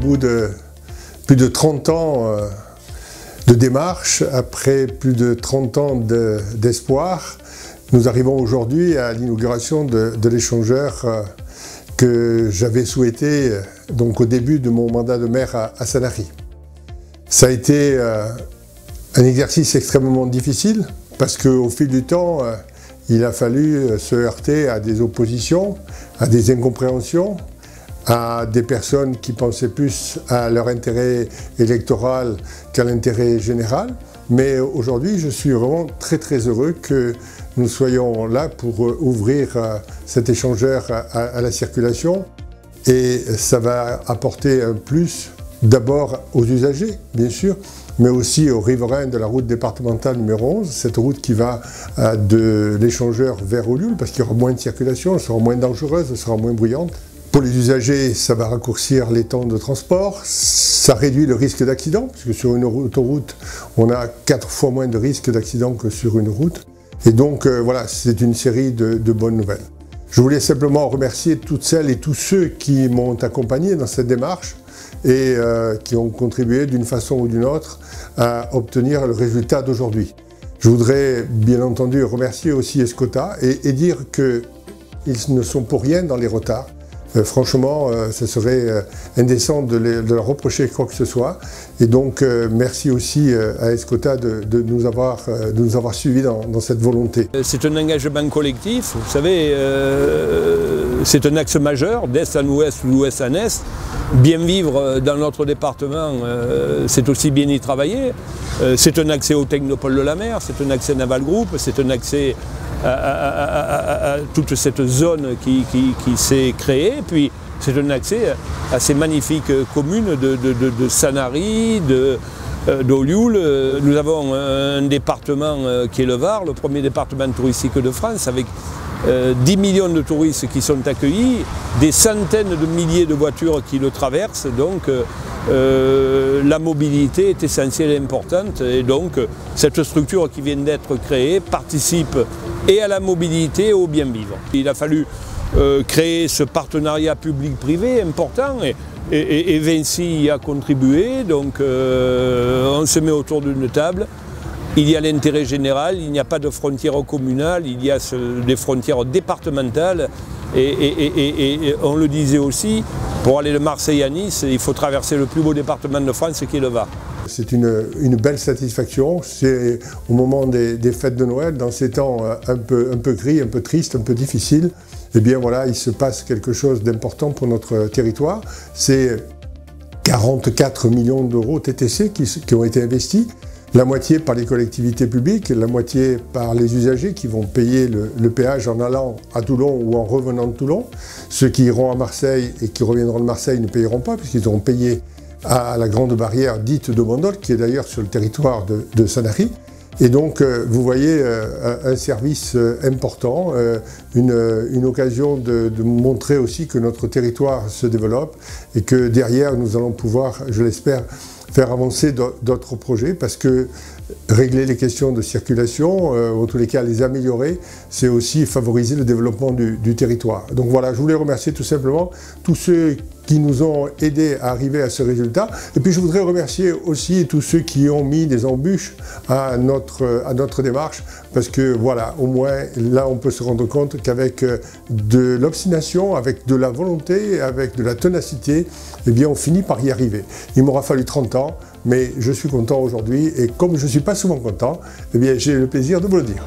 bout de plus de 30 ans de démarche, après plus de 30 ans d'espoir, nous arrivons aujourd'hui à l'inauguration de l'échangeur que j'avais souhaité donc au début de mon mandat de maire à Sanary. Ça a été un exercice extrêmement difficile parce qu'au fil du temps, il a fallu se heurter à des oppositions, à des incompréhensions, à des personnes qui pensaient plus à leur intérêt électoral qu'à l'intérêt général. Mais aujourd'hui, je suis vraiment très heureux que nous soyons là pour ouvrir cet échangeur à la circulation. Et ça va apporter un plus d'abord aux usagers, bien sûr, mais aussi aux riverains de la route départementale numéro 11, cette route qui va de l'échangeur vers Olioul, parce qu'il y aura moins de circulation, elle sera moins dangereuse, elle sera moins bruyante. Pour les usagers, ça va raccourcir les temps de transport, ça réduit le risque d'accident, parce que sur une autoroute, on a 4 fois moins de risques d'accident que sur une route. Et donc voilà, c'est une série de bonnes nouvelles. Je voulais simplement remercier toutes celles et tous ceux qui m'ont accompagné dans cette démarche et qui ont contribué d'une façon ou d'une autre à obtenir le résultat d'aujourd'hui. Je voudrais bien entendu remercier aussi Escota et dire qu'ils ne sont pour rien dans les retards. Franchement, ce serait indécent de leur reprocher quoi que ce soit. Et donc, merci aussi à Escota de nous avoir suivis dans cette volonté. C'est un engagement collectif, vous savez, c'est un axe majeur, d'est en ouest ou d'ouest en est. Bien vivre dans notre département, c'est aussi bien y travailler. C'est un accès au technopole de la mer, c'est un accès Naval Group, c'est un accès à toute cette zone qui s'est créée. Puis c'est un accès à ces magnifiques communes de Sanary, d'Olioul. Nous avons un département qui est le Var, le premier département touristique de France, avec 10 millions de touristes qui sont accueillis, des centaines de milliers de voitures qui le traversent, donc la mobilité est essentielle et importante, et donc cette structure qui vient d'être créée participe et à la mobilité et au bien vivre. Il a fallu créer ce partenariat public-privé important et Vinci y a contribué, donc on se met autour d'une table. Il y a l'intérêt général, il n'y a pas de frontières communales, il y a des frontières départementales et on le disait aussi, pour aller de Marseille à Nice, il faut traverser le plus beau département de France qui est le Var. C'est une belle satisfaction, c'est au moment des fêtes de Noël, dans ces temps un peu gris, un peu tristes, un peu difficiles, eh bien voilà, il se passe quelque chose d'important pour notre territoire. C'est 44 millions d'euros TTC qui ont été investis. La moitié par les collectivités publiques, la moitié par les usagers qui vont payer le péage en allant à Toulon ou en revenant de Toulon. Ceux qui iront à Marseille et qui reviendront de Marseille ne payeront pas puisqu'ils auront payé à la grande barrière dite de Bandol, qui est d'ailleurs sur le territoire de Sanary. Et donc, vous voyez un service important, une occasion de montrer aussi que notre territoire se développe et que derrière, nous allons pouvoir, je l'espère, faire avancer d'autres projets parce que régler les questions de circulation, en tous les cas les améliorer, c'est aussi favoriser le développement du territoire. Donc voilà, je voulais remercier tout simplement tous ceux qui nous ont aidés à arriver à ce résultat. Et puis je voudrais remercier aussi tous ceux qui ont mis des embûches à notre démarche, parce que voilà, au moins là on peut se rendre compte qu'avec de l'obstination, avec de la volonté, avec de la ténacité, eh bien on finit par y arriver. Il m'aura fallu 30 ans, mais je suis content aujourd'hui, et comme je ne suis pas souvent content, eh bien j'ai le plaisir de vous le dire.